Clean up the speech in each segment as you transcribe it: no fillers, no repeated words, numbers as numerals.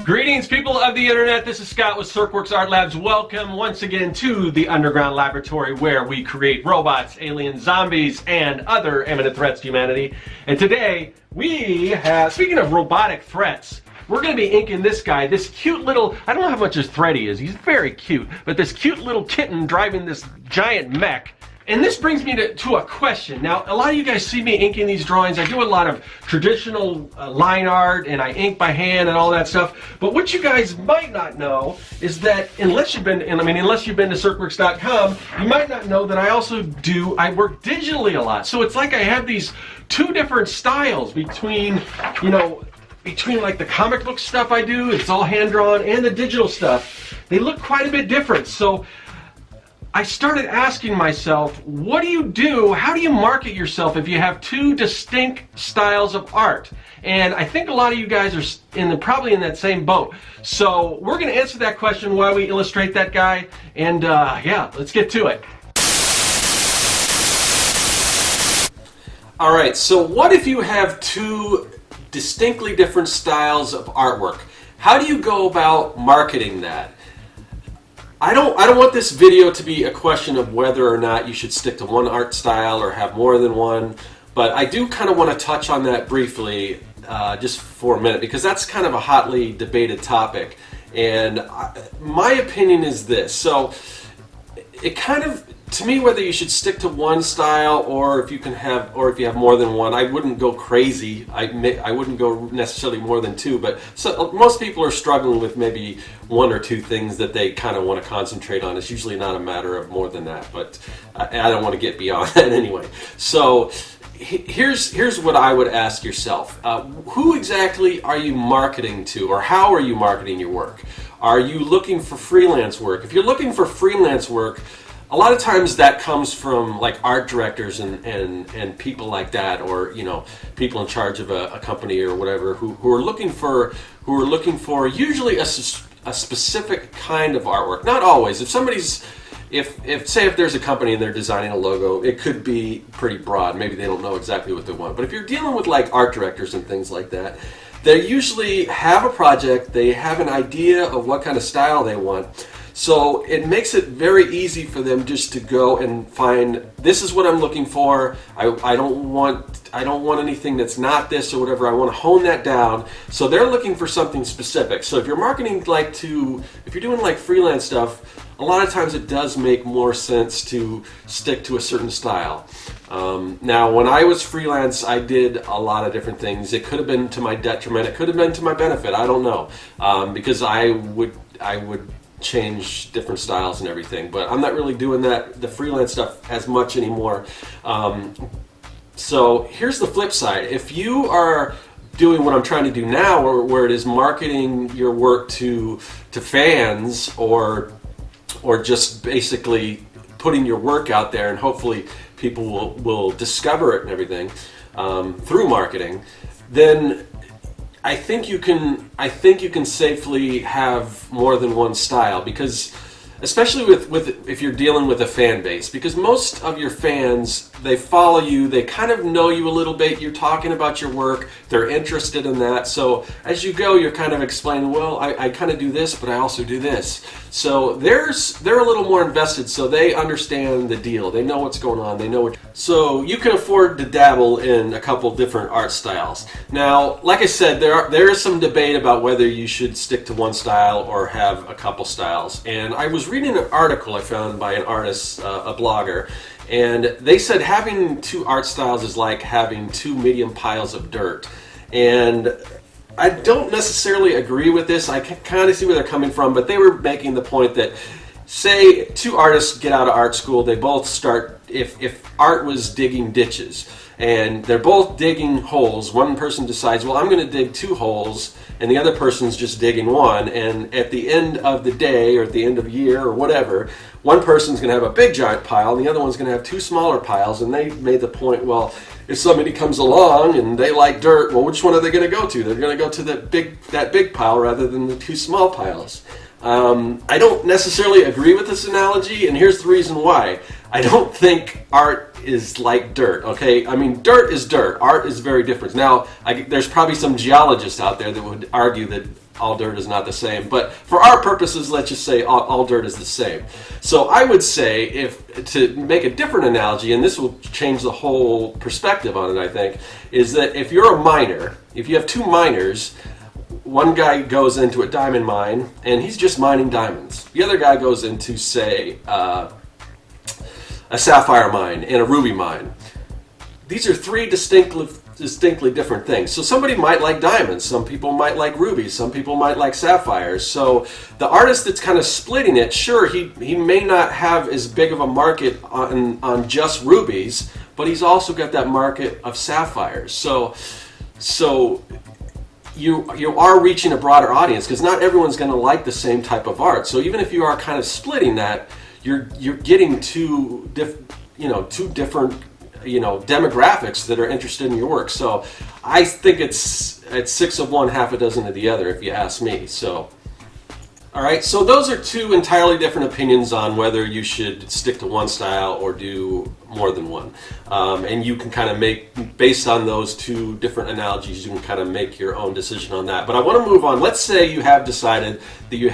Greetings, people of the internet. This is Scott with Serkworks Art Labs. Welcome once again to the underground laboratory where we create robots, aliens, zombies, and other imminent threats to humanity. And today we have, speaking of robotic threats, we're going to be inking this guy, this cute little, I don't know how much his thread he is, he's very cute, but this cute little kitten driving this giant mech. And this brings me to a question. Now, a lot of you guys see me inking these drawings. I do a lot of traditional line art, and I ink by hand and all that stuff. But what you guys might not know is that unless you've been to Serkworks.com, you might not know that I work digitally a lot. So it's like I have these two different styles between like the comic book stuff I do, it's all hand drawn, and the digital stuff. They look quite a bit different. So I started asking myself, what do you do? How do you market yourself if you have two distinct styles of art? And I think a lot of you guys are probably in that same boat. So we're going to answer that question while we illustrate that guy. And yeah, let's get to it. All right, so what if you have two distinctly different styles of artwork? How do you go about marketing that? I don't want this video to be a question of whether or not you should stick to one art style or have more than one, but I do kind of want to touch on that briefly just for a minute, because that's kind of a hotly debated topic. And my opinion is this. So it kind of, to me, whether you should stick to one style or if you have more than one, I wouldn't go crazy. I wouldn't go necessarily more than two, but most people are struggling with maybe one or two things that they kind of want to concentrate on. It's usually not a matter of more than that, but I don't want to get beyond that anyway. So here's what I would ask yourself. Who exactly are you marketing to, or how are you marketing your work? Are you looking for freelance work? If you're looking for freelance work, a lot of times that comes from like art directors and people like that, or people in charge of a company or whatever who are looking for usually a specific kind of artwork. Not always. If there's a company and they're designing a logo, it could be pretty broad. Maybe they don't know exactly what they want. But if you're dealing with like art directors and things like that, they usually have a project. They have an idea of what kind of style they want. So it makes it very easy for them just to go and find, this is what I'm looking for. I don't want anything that's not this or whatever. I want to hone that down. So they're looking for something specific. So if you're marketing if you're doing like freelance stuff, a lot of times it does make more sense to stick to a certain style. Now, when I was freelance, I did a lot of different things. It could have been to my detriment. It could have been to my benefit. I don't know, because I would change different styles and everything, but I'm not really doing the freelance stuff as much anymore. So here's the flip side. If you are doing what I'm trying to do now, where it is marketing your work to fans, or just basically putting your work out there and hopefully people will discover it and everything through marketing, then I think you can safely have more than one style, because especially with if you're dealing with a fan base, because most of your fans, they follow you, they kind of know you a little bit, you're talking about your work, they're interested in that. So as you go, you're kind of explaining, well, I kind of do this, but I also do this. So they're a little more invested, so they understand the deal. They know what's going on. They know what. So you can afford to dabble in a couple different art styles. Now, like I said, there is some debate about whether you should stick to one style or have a couple styles. And I was reading an article I found by an artist, a blogger, and they said having two art styles is like having two medium piles of dirt. And I don't necessarily agree with this. I can kind of see where they're coming from, but they were making the point that, say two artists get out of art school, they both start, if art was digging ditches, and they're both digging holes, one person decides, well, I'm going to dig two holes, and the other person's just digging one, and at the end of the day, or at the end of the year, or whatever, one person's going to have a big giant pile, and the other one's going to have two smaller piles, and they made the point, well, if somebody comes along and they like dirt, well, which one are they going to go to? They're going to go to that big pile rather than the two small piles. I don't necessarily agree with this analogy, and here's the reason why. I don't think art is like dirt, okay? I mean, dirt is dirt. Art is very different. Now, there's probably some geologists out there that would argue that all dirt is not the same, but for our purposes, let's just say all dirt is the same. So I would say, if to make a different analogy, and this will change the whole perspective on it, I think, is that if you're a miner, if you have two miners, one guy goes into a diamond mine and he's just mining diamonds. The other guy goes into, say, a sapphire mine and a ruby mine. These are three distinctly different things. So somebody might like diamonds, some people might like rubies, some people might like sapphires. So the artist that's kind of splitting it, sure, he may not have as big of a market on just rubies, but he's also got that market of sapphires. So you are reaching a broader audience, because not everyone's going to like the same type of art. So even if you are kind of splitting that, you're getting two different demographics that are interested in your work. So I think it's six of one, half a dozen of the other, if you ask me. So, all right. So those are two entirely different opinions on whether you should stick to one style or do more than one. And you can kind of make, based on those two different analogies, you can kind of make your own decision on that. But I want to move on. Let's say you have decided that you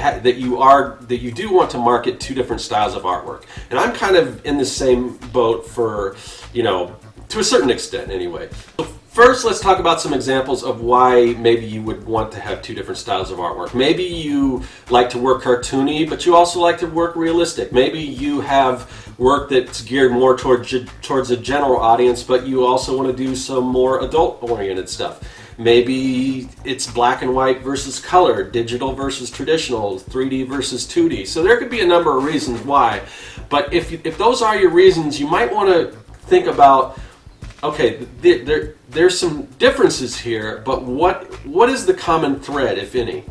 do want to market two different styles of artwork. And I'm kind of in the same boat for, to a certain extent anyway. So first, let's talk about some examples of why maybe you would want to have two different styles of artwork. Maybe you like to work cartoony, but you also like to work realistic. Maybe you have work that's geared more towards a general audience, but you also want to do some more adult-oriented stuff. Maybe it's black and white versus color, digital versus traditional, 3D versus 2D. So there could be a number of reasons why. But if those are your reasons, you might want to think about, okay, there's some differences here, but what is the common thread, if any?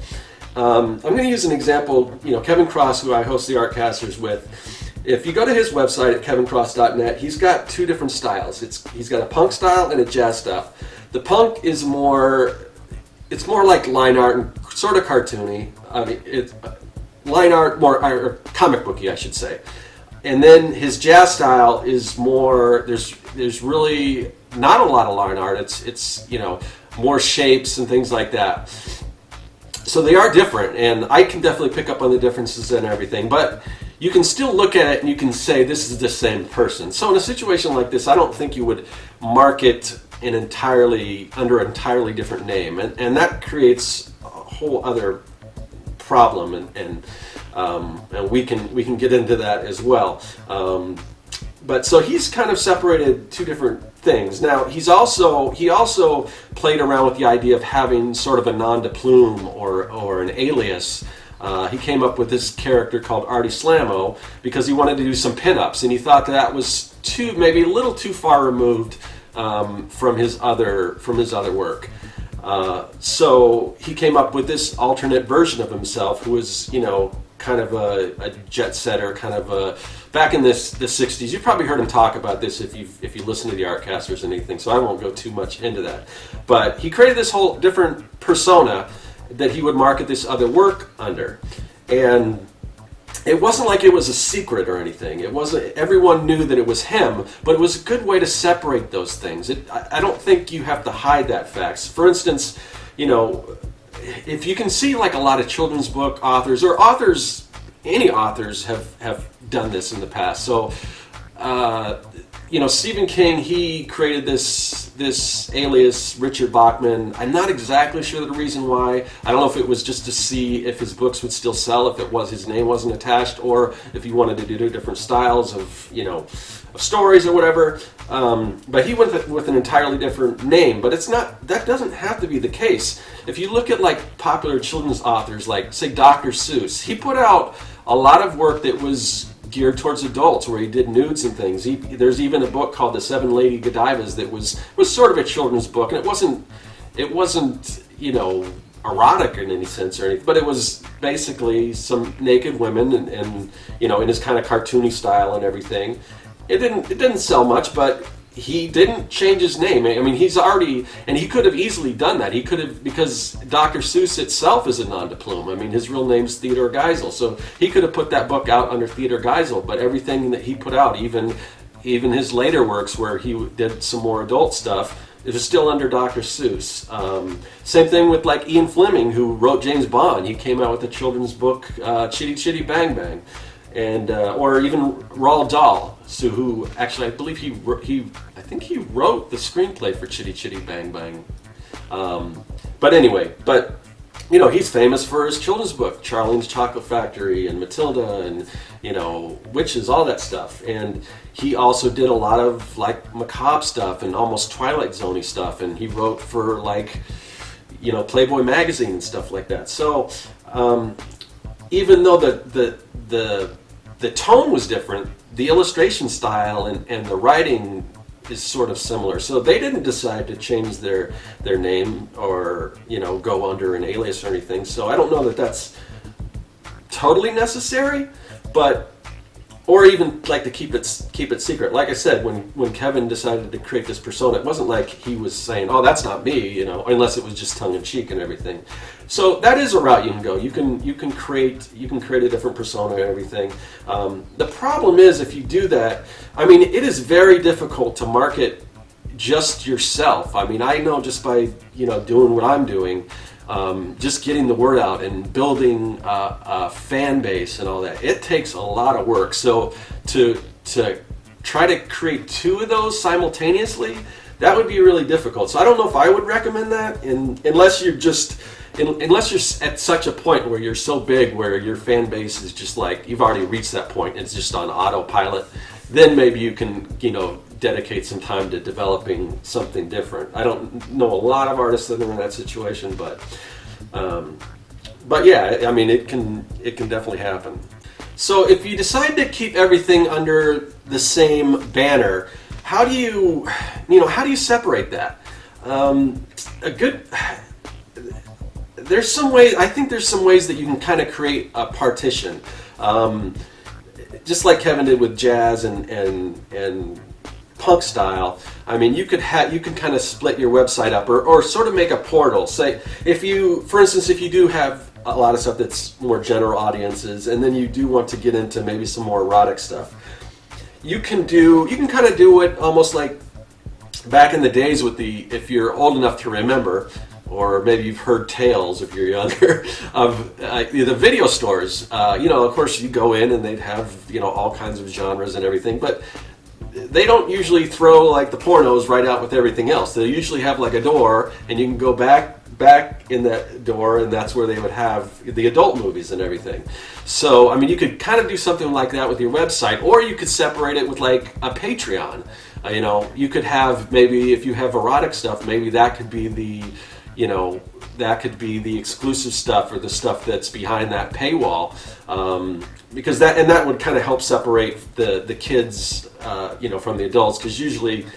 I'm going to use an example. Kevin Cross, who I host the Artcasters with, if you go to his website at kevincross.net, he's got two different styles. He's got a punk style and a jazz style. The punk is it's more like line art and sort of cartoony. I mean, it's line art, or comic booky, I should say. And then his jazz style is more, there's really not a lot of line art. It's more shapes and things like that. So they are different, and I can definitely pick up on the differences and everything, but you can still look at it and you can say this is the same person. So in a situation like this, I don't think you would market under an entirely different name, and that creates a whole other problem, and we can get into that as well. But so he's kind of separated two different things. Now he also played around with the idea of having sort of a nom de plume or an alias. He came up with this character called Artie Slammo because he wanted to do some pinups, and he thought that was maybe a little too far removed from his other work. So he came up with this alternate version of himself, who was kind of a jet setter, kind of back in the 60s. You've probably heard him talk about this if you listen to the Artcasters and anything, so I won't go too much into that. But he created this whole different persona that he would market this other work under. And it wasn't like it was a secret or anything. It wasn't, everyone knew that it was him, but it was a good way to separate those things. I don't think you have to hide that fact. For instance, if you can see like a lot of children's book authors or any authors have done this in the past. So, Stephen King, he created this alias, Richard Bachman. I'm not exactly sure the reason why. I don't know if it was just to see if his books would still sell, if his name wasn't attached, or if he wanted to do different styles of stories or whatever. But he went with an entirely different name. But that doesn't have to be the case. If you look at like popular children's authors, like say Dr. Seuss, he put out a lot of work that was geared towards adults, where he did nudes and things. There's even a book called The Seven Lady Godivas that was sort of a children's book, and it wasn't erotic in any sense or anything, but it was basically some naked women and in his kind of cartoony style and everything. It didn't sell much, but he didn't change his name. I mean, he's already, and he could have easily done that. He could have, because Dr. Seuss itself is a nom de plume. I mean, his real name's Theodore Geisel, so he could have put that book out under Theodore Geisel. But everything that he put out, even his later works where he did some more adult stuff, it was still under Dr. Seuss. Same thing with like Ian Fleming, who wrote James Bond. He came out with the children's book Chitty Chitty Bang Bang, and or even Roald Dahl, so who actually I believe I think he wrote the screenplay for Chitty Chitty Bang Bang. But anyway, you know, he's famous for his children's book, Charlie's Chocolate Factory and Matilda and, you know, witches, all that stuff. And he also did a lot of like macabre stuff and almost Twilight Zone-y stuff. And he wrote for like, you know, Playboy magazine and stuff like that. So even though the tone was different, the illustration style and the writing is sort of similar. So they didn't decide to change their name or, you know, go under an alias or anything. So I don't know that that's totally necessary, but or even like to keep it secret. Like I said, when Kevin decided to create this persona, it wasn't like he was saying, "Oh, that's not me," you know, unless it was just tongue in cheek and everything. So that is a route you can go. You can create a different persona and everything. The problem is if you do that, I mean, it is very difficult to market just yourself. I mean, I know just by, you know, doing what I'm doing, just getting the word out and building a fan base and all that, it takes a lot of work. So to try to create two of those simultaneously, that would be really difficult. So I don't know if I would recommend that, unless you're at such a point where you're so big where your fan base is just like, you've already reached that point, it's just on autopilot. Then maybe you can, you know, dedicate some time to developing something different. I don't know a lot of artists that are in that situation, but yeah, I mean, it can definitely happen. So if you decide to keep everything under the same banner, how do you separate that? There's some ways. I think there's some ways that you can kind of create a partition, just like Kevin did with jazz and punk style. I mean, you can kind of split your website up, or sort of make a portal. Say, for instance, if you do have a lot of stuff that's more general audiences, and then you do want to get into maybe some more erotic stuff, you can kind of do it almost like back in the days with if you're old enough to remember, or maybe you've heard tales if you're younger, of the video stores. You know, of course, you go in and they'd have, you know, all kinds of genres and everything, but they don't usually throw like the pornos right out with everything else. They usually have like a door, and you can go back in that door, and that's where they would have the adult movies and everything. So, I mean, you could kind of do something like that with your website, or you could separate it with like a Patreon. You know, you could have, maybe if you have erotic stuff, maybe that could be the exclusive stuff, or the stuff that's behind that paywall, because that would kind of help separate the kids, you know, from the adults, because usually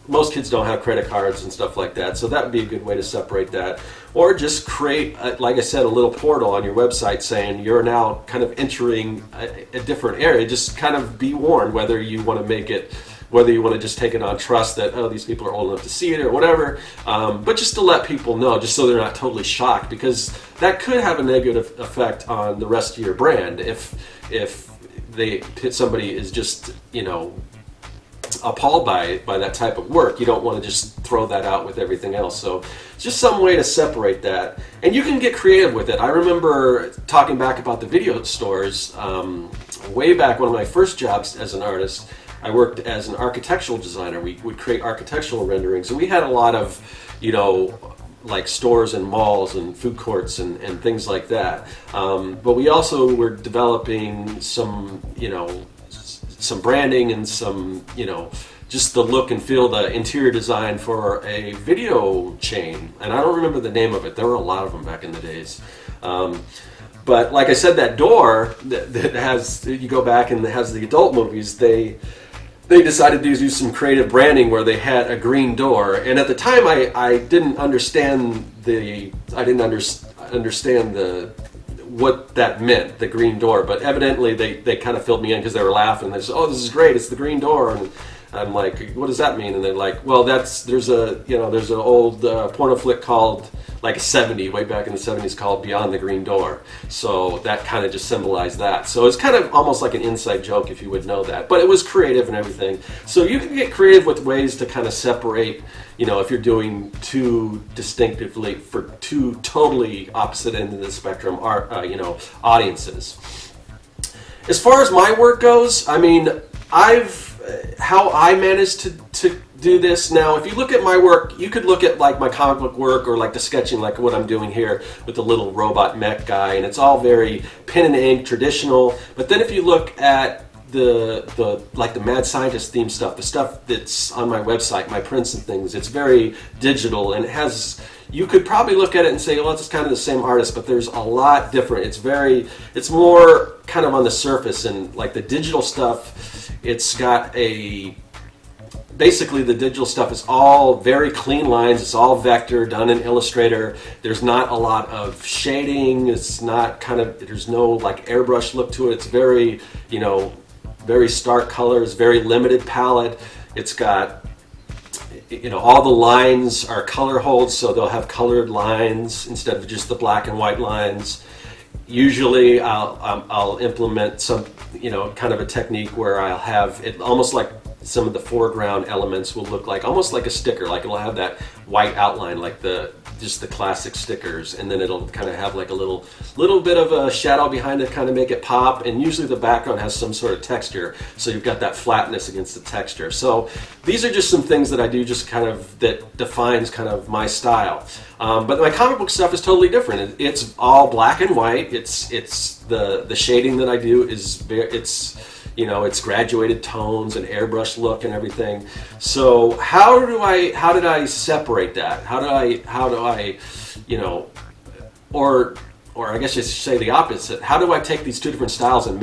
most kids don't have credit cards and stuff like that. So that would be a good way to separate that. Or just create, like I said, a little portal on your website saying you're now kind of entering a different area. Just kind of be warned whether you want to just take it on trust that, oh, these people are old enough to see it or whatever, but just to let people know, just so they're not totally shocked, because that could have a negative effect on the rest of your brand if somebody is just, you know, appalled by that type of work. You don't want to just throw that out with everything else. So it's just some way to separate that, and you can get creative with it. I remember talking back about the video stores, way back, one of my first jobs as an artist, I worked as an architectural designer. We would create architectural renderings, and we had a lot of, you know, like stores and malls and food courts and things like that. But we also were developing some, you know, some branding and some, you know, just the look and feel, the interior design for a video chain. And I don't remember the name of it. There were a lot of them back in the days. But like I said, that door that has, you go back and it has the adult movies, they decided to do some creative branding where they had a green door. And at the time, I didn't understand what that meant, the green door. But evidently, they kind of filled me in because they were laughing. They said, "Oh, this is great! It's the green door." And I'm like, what does that mean? And they're like, well, there's an old porno flick called, like a 70, way back in the 70s, called Beyond the Green Door. So that kind of just symbolized that. So it's kind of almost like an inside joke, if you would know that. But it was creative and everything. So you can get creative with ways to kind of separate, if you're doing two distinctively, for two totally opposite ends of the spectrum, audiences. As far as my work goes, I mean, how I managed to do this. Now, if you look at my work, you could look at like my comic book work or like the sketching, like what I'm doing here with the little robot mech guy, and it's all very pen and ink, traditional. But then if you look at the mad scientist theme stuff, the stuff that's on my website, my prints and things, it's very digital, and it has, you could probably look at it and say, well, it's kind of the same artist, but there's a lot different. It's more kind of on the surface, and like the digital stuff, it's got basically the digital stuff is all very clean lines. It's all vector, done in Illustrator. There's not a lot of shading. It's not there's no like airbrush look to it. It's very, very stark colors, very limited palette. It's got, all the lines are color holds, so they'll have colored lines instead of just the black and white lines. Usually I'll implement some, kind of a technique where I'll have it almost like some of the foreground elements will look like almost like a sticker, like it'll have that white outline like just the classic stickers, and then it'll kind of have like a little bit of a shadow behind it, kind of make it pop, and usually the background has some sort of texture, so you've got that flatness against the texture. So these are just some things that I do, just kind of that defines kind of my style. But my comic book stuff is totally different. It's all black and white. It's the shading that I do is it's graduated tones and airbrush look and everything. So how did I separate that? How do I or I guess I should say the opposite. How do I take these two different styles and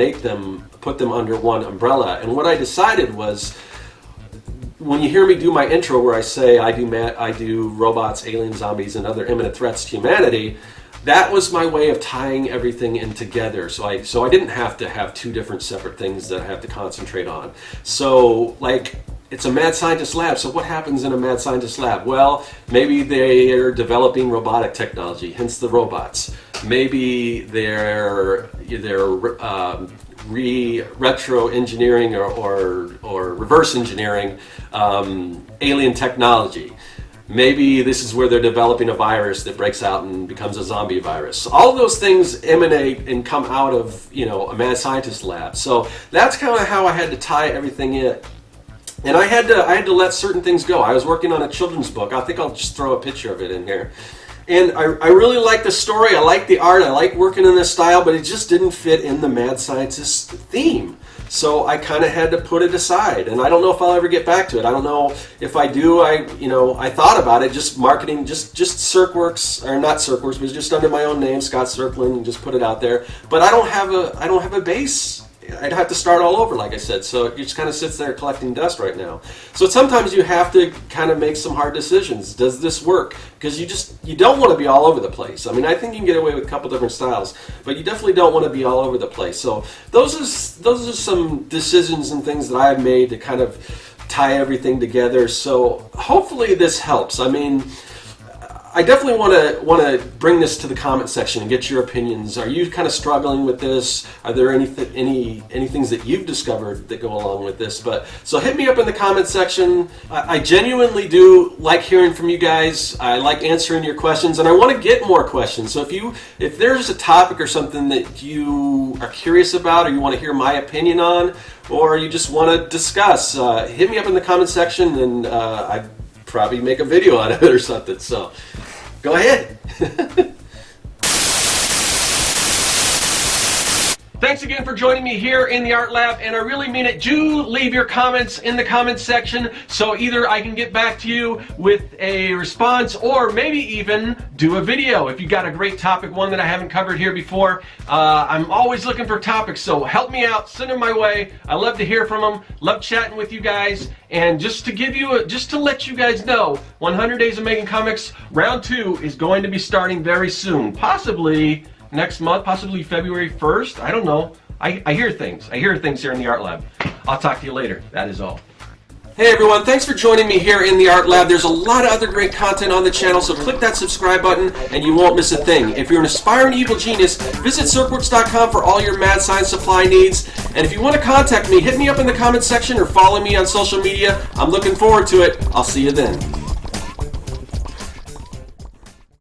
put them under one umbrella? And what I decided was, when you hear me do my intro where I say I do robots, aliens, zombies, and other imminent threats to humanity, that was my way of tying everything in together. So I didn't have to have two different separate things that I have to concentrate on. So like, it's a mad scientist lab. So what happens in a mad scientist lab? Well, maybe they are developing robotic technology, hence the robots. Maybe they're retro engineering or reverse engineering alien technology. Maybe this is where they're developing a virus that breaks out and becomes a zombie virus. All of those things emanate and come out of, a mad scientist lab. So that's kind of how I had to tie everything in. And I had to let certain things go. I was working on a children's book. I think I'll just throw a picture of it in here. And I really like the story. I like the art. I like working in this style, but it just didn't fit in the mad scientist theme. So I kind of had to put it aside, and I don't know if I'll ever get back to it. I don't know if I do. I thought about it, just marketing, just Serkworks, or not Serkworks, but just under my own name, Scott Serkling, and just put it out there. But I don't have a base. I'd have to start all over, like I said. So it just kind of sits there collecting dust right now. So sometimes you have to kind of make some hard decisions. Does this work? Because you don't want to be all over the place. I mean, I think you can get away with a couple different styles, but you definitely don't want to be all over the place. So those are some decisions and things that I've made to kind of tie everything together. So hopefully this helps. I mean, I definitely want to bring this to the comment section and get your opinions. Are you kind of struggling with this? Are there any things that you've discovered that go along with this? So hit me up in the comment section. I genuinely do like hearing from you guys. I like answering your questions, and I want to get more questions. So if there's a topic or something that you are curious about, or you want to hear my opinion on, or you just want to discuss, hit me up in the comment section, and I'd probably make a video out of it or something. So go ahead. Thanks again for joining me here in the Art Lab, and I really mean it. Do leave your comments in the comments section, so either I can get back to you with a response, or maybe even do a video if you got a great topic, one that I haven't covered here before. I'm always looking for topics, so help me out, send them my way. I love to hear from them, love chatting with you guys. And just to let you guys know, 100 Days of Making Comics Round 2 is going to be starting very soon, possibly next month, possibly February 1st. I don't know. I hear things. I hear things here in the Art Lab. I'll talk to you later. That is all. Hey everyone, thanks for joining me here in the Art Lab. There's a lot of other great content on the channel, so click that subscribe button and you won't miss a thing. If you're an aspiring evil genius, visit Serkworks.com for all your mad science supply needs. And if you want to contact me, hit me up in the comments section or follow me on social media. I'm looking forward to it. I'll see you then.